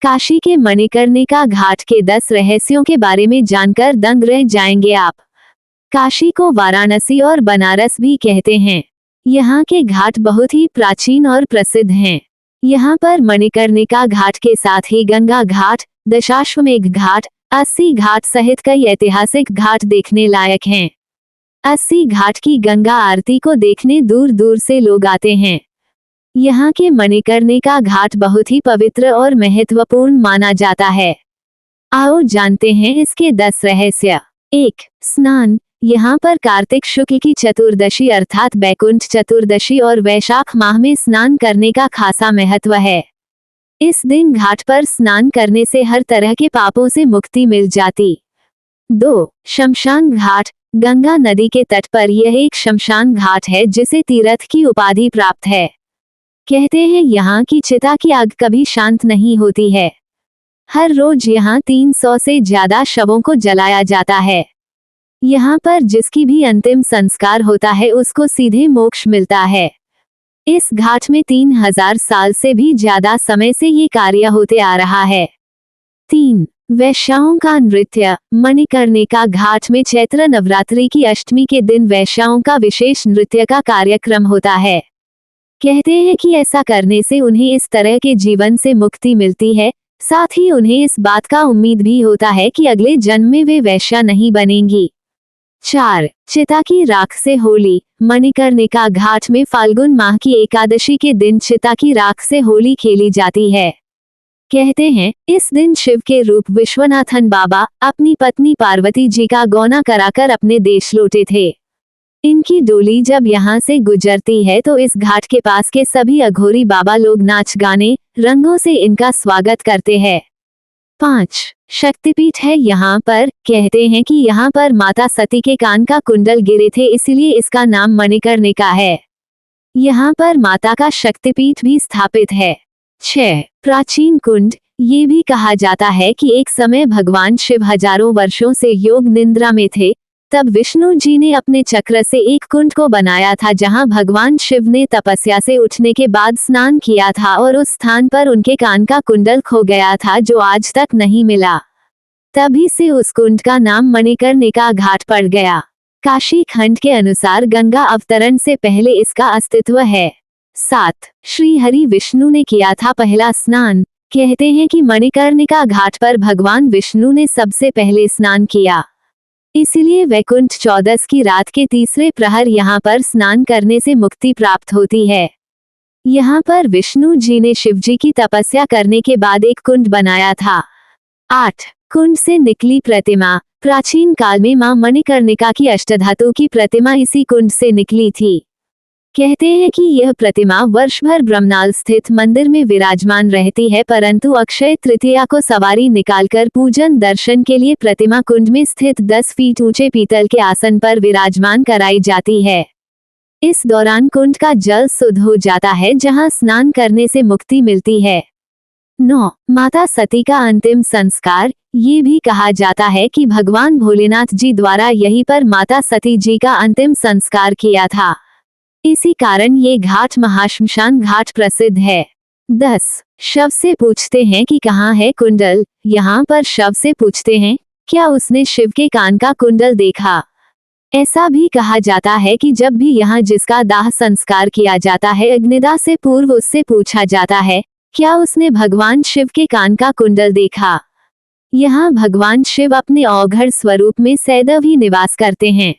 काशी के मणिकर्णिका घाट के 10 रहस्यों के बारे में जानकर दंग रह जाएंगे आप। काशी को वाराणसी और बनारस भी कहते हैं। यहाँ के घाट बहुत ही प्राचीन और प्रसिद्ध हैं। यहाँ पर मणिकर्णिका घाट के साथ ही गंगा घाट, दशाश्वमेध घाट, 80 घाट सहित कई ऐतिहासिक घाट देखने लायक हैं। 80 घाट की गंगा आरती को देखने दूर दूर से लोग आते हैं। यहाँ के मणिकर्णिका घाट बहुत ही पवित्र और महत्वपूर्ण माना जाता है। आओ जानते हैं इसके 10 रहस्य। 1. स्नान। यहाँ पर कार्तिक शुक्ल की चतुर्दशी अर्थात बैकुंठ चतुर्दशी और वैशाख माह में स्नान करने का खासा महत्व है। इस दिन घाट पर स्नान करने से हर तरह के पापों से मुक्ति मिल जाती। 2. शमशान घाट। गंगा नदी के तट पर यह एक शमशान घाट है जिसे तीर्थ की उपाधि प्राप्त है। कहते हैं यहाँ की चिता की आग कभी शांत नहीं होती है। हर रोज यहाँ 300 से ज्यादा शवों को जलाया जाता है। यहाँ पर जिसकी भी अंतिम संस्कार होता है उसको सीधे मोक्ष मिलता है। इस घाट में 3000 साल से भी ज्यादा समय से ये कार्य होते आ रहा है। 3. वैश्याओं का नृत्य। मणिकर्णिका घाट में चैत्र नवरात्रि की अष्टमी के दिन वैश्याओं का विशेष नृत्य का कार्यक्रम होता है। कहते हैं कि ऐसा करने से उन्हें इस तरह के जीवन से मुक्ति मिलती है, साथ ही उन्हें इस बात का उम्मीद भी होता है कि अगले जन्म में वे वैश्या नहीं बनेंगी। 4. चिता की राख से होली। मणिकर्णिका घाट में फाल्गुन माह की एकादशी के दिन चिता की राख से होली खेली जाती है। कहते हैं इस दिन शिव के रूप विश्वनाथन बाबा अपनी पत्नी पार्वती जी का गौना कराकर अपने देश लौटे थे। इनकी डोली जब यहाँ से गुजरती है तो इस घाट के पास के सभी अघोरी बाबा लोग नाच गाने रंगों से इनका स्वागत करते हैं। 5. शक्तिपीठ है यहाँ पर। कहते हैं कि यहाँ पर माता सती के कान का कुंडल गिरे थे, इसलिए इसका नाम मणिकर्णिका है। यहाँ पर माता का शक्तिपीठ भी स्थापित है। 6. प्राचीन कुंड। ये भी कहा जाता है कि एक समय भगवान शिव हजारों वर्षों से योग निद्रा में थे, तब विष्णु जी ने अपने चक्र से एक कुंड को बनाया था जहां भगवान शिव ने तपस्या से उठने के बाद स्नान किया था और उस स्थान पर उनके कान का कुंडल खो गया था जो आज तक नहीं मिला। तभी से उस कुंड का नाम मणिकर्णिका घाट पड़ गया। काशी खंड के अनुसार गंगा अवतरण से पहले इसका अस्तित्व है। 7. श्री हरि विष्णु ने किया था पहला स्नान। कहते हैं कि मणिकर्णिका घाट पर भगवान विष्णु ने सबसे पहले स्नान किया, इसीलिए वैकुंठ चौदस की रात के तीसरे प्रहर यहाँ पर स्नान करने से मुक्ति प्राप्त होती है। यहाँ पर विष्णु जी ने शिव जी की तपस्या करने के बाद एक कुंड बनाया था। 8. कुंड से निकली प्रतिमा। प्राचीन काल में मां मणिकर्णिका की अष्टधातु की प्रतिमा इसी कुंड से निकली थी। कहते हैं कि यह प्रतिमा वर्ष भर ब्रह्मनाल स्थित मंदिर में विराजमान रहती है, परंतु अक्षय तृतीया को सवारी निकालकर पूजन दर्शन के लिए प्रतिमा कुंड में स्थित 10 फीट ऊंचे पीतल के आसन पर विराजमान कराई जाती है। इस दौरान कुंड का जल शुद्ध हो जाता है, जहां स्नान करने से मुक्ति मिलती है। 9. माता सती का अंतिम संस्कार। ये भी कहा जाता है कि भगवान भोलेनाथ जी द्वारा यहीं पर माता सती जी का अंतिम संस्कार किया था। इसी कारण ये घाट महाश्मशान घाट प्रसिद्ध है। 10. शव से पूछते हैं कि कहाँ है कुंडल। यहाँ पर शव से पूछते हैं क्या उसने शिव के कान का कुंडल देखा। ऐसा भी कहा जाता है कि जब भी यहाँ जिसका दाह संस्कार किया जाता है अग्निदाह से पूर्व उससे पूछा जाता है क्या उसने भगवान शिव के कान का कुंडल देखा। यहाँ भगवान शिव अपने औघड़ स्वरूप में सदैव ही निवास करते हैं।